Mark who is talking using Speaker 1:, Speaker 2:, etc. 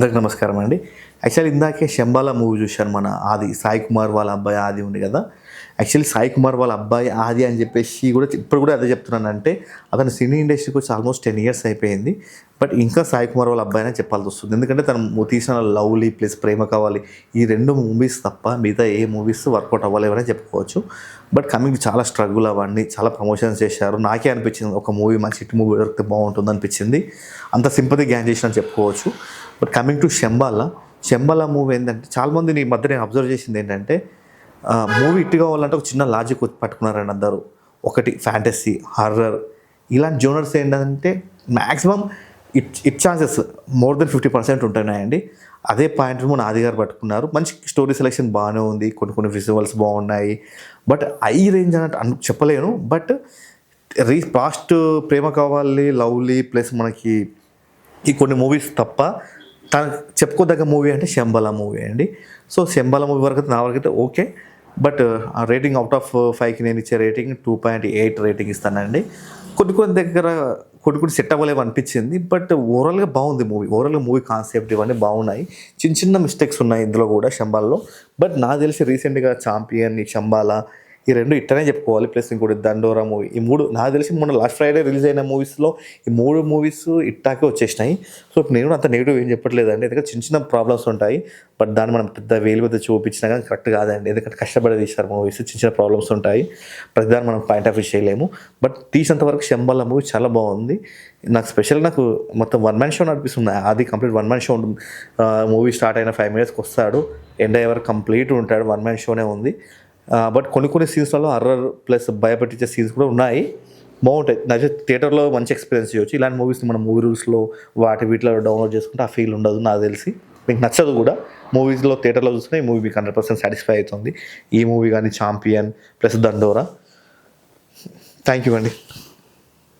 Speaker 1: అందరికి నమస్కారం అండి. యాక్చువల్లీ ఇందాకే 'శంబాల' మూవీ చూశాను. మన ఆది సాయి కుమార్ వాళ్ళ అబ్బాయి ఆది ఉంది కదా. యాక్చువల్లీ సాయి కుమార్ వాళ్ళ అబ్బాయి ఆది అని చెప్పేసి కూడా ఇప్పుడు కూడా అదే చెప్తున్నానంటే అతను సినీ ఇండస్ట్రీకి వచ్చి ఆల్మోస్ట్ 10 years అయిపోయింది. బట్ ఇంకా సాయి కుమార్ వాళ్ళ అబ్బాయి అని చెప్పాల్సి వస్తుంది. ఎందుకంటే తను తీసిన 'లవ్లీ' ప్లస్ 'ప్రేమ కావాలి' ఈ 2 మూవీస్ తప్ప మిగతా ఏ మూవీస్ వర్కౌట్ అవ్వలేవని చెప్పుకోవచ్చు. బట్ కమింగ్ చాలా స్ట్రగుల్ అవన్నీ చాలా ప్రమోషన్స్ చేశారు. నాకే అనిపించింది ఒక మూవీ మంచి హిట్ మూవీ దొరికితే బాగుంటుంది అనిపించింది. అంత సింపతి గ్యాన్ చేసిన చెప్పుకోవచ్చు. But coming to 'Shambala' movie ఏంటంటే చాలామంది ఈ మధ్య నేను అబ్జర్వ్ చేసింది ఏంటంటే మూవీ హిట్ కావాలంటే ఒక చిన్న లాజిక్ పట్టుకున్నారండి అందరూ. ఒకటి ఫ్యాంటసీ, హారర్ ఇలాంటి జోనర్స్ ఏంటంటే maximum it chances more than 50% ఉంటున్నాయండి. అదే పాయింట్ మన ఆది గారు పట్టుకున్నారు. మంచి స్టోరీ సెలెక్షన్ బాగానే ఉంది, కొన్ని విజువల్స్ బాగున్నాయి. బట్ హై రేంజ్ అన్నట్టు చెప్పలేను. బట్ పాస్ట్ 'ప్రేమ కావాలి', 'లవ్లీ' ప్లస్ మనకి ఈ కొన్ని మూవీస్ తప్ప తనకు చెప్పుకోదగ్గ మూవీ అంటే 'శంబాల' మూవీ అండి. సో 'శంబాల' మూవీ వరకు నా వరకు అయితే ఓకే. బట్ ఆ రేటింగ్ అవుట్ ఆఫ్ 5కి నేను ఇచ్చే రేటింగ్ 2.8 రేటింగ్ ఇస్తానండి. కొన్ని దగ్గర కొన్ని సెట్ అవ్వలేవు అనిపించింది. బట్ ఓవరాల్గా బాగుంది మూవీ. ఓవరాల్గా మూవీ కాన్సెప్ట్ ఇవన్నీ బాగున్నాయి. చిన్న మిస్టేక్స్ ఉన్నాయి ఇందులో కూడా 'శంబాలలో'. బట్ నాకు తెలిసి రీసెంట్గా 'ఛాంపియన్', 'శంబాల' ఈ 2 ఇట్టనే చెప్పుకోవాలి. ప్లస్ ఇంకోటి 'దండోరా' మూవీ. ఈ 3 నాకు తెలిసి మొన్న లాస్ట్ ఫ్రైడే రిలీజ్ అయిన మూవీస్లో ఈ 3 మూవీస్ ఇట్టాకే వచ్చేసినాయి. సో నేను కూడా అంత నెగిటివ్ ఏం చెప్పట్లేదండి. ఎందుకంటే చిన్న ప్రాబ్లమ్స్ ఉంటాయి. బట్ దాన్ని మనం పెద్ద చూపించినా కానీ కరెక్ట్ కాదండి. ఎందుకంటే కష్టపడి తీశారు మూవీస్. చిన్న ప్రాబ్లమ్స్ ఉంటాయి. ప్రతిదాన్ని మనం పాయింట్ ఆఫ్ వ్యూ చేయలేము. బట్ తీసినంత వరకు 'శంబాల' మూవీ చాలా బాగుంది. నాకు మొత్తం 1 man షో అనిపిస్తుంది. అది కంప్లీట్ 1 man షో ఉంటుంది. మూవీ స్టార్ట్ అయిన 5 minutesకి వస్తాడు, ఎండ్ అయ్యే వరకు కంప్లీట్ ఉంటాడు. 1 man షోనే ఉంది. బట్ కొన్ని సీన్స్లలో హర్రర్ ప్లస్ భయపెట్టించే సీన్స్ కూడా ఉన్నాయి. బాగుంటాయి. నాకు థియేటర్లో మంచి ఎక్స్పీరియన్స్ చేయొచ్చు. ఇలాంటి మూవీస్ని మనం మూవీ రూల్స్లో వీటిలో డౌన్లోడ్ చేసుకుంటే ఆ ఫీల్ ఉండదు నాకు తెలిసి. మీకు నచ్చదు కూడా. మూవీస్లో థియేటర్లో చూస్తే ఈ మూవీ మీకు 100% సాటిస్ఫై అవుతుంది. ఈ మూవీ కానీ 'ఛాంపియన్' ప్లస్ 'దండోరా'. థ్యాంక్ యూ అండి.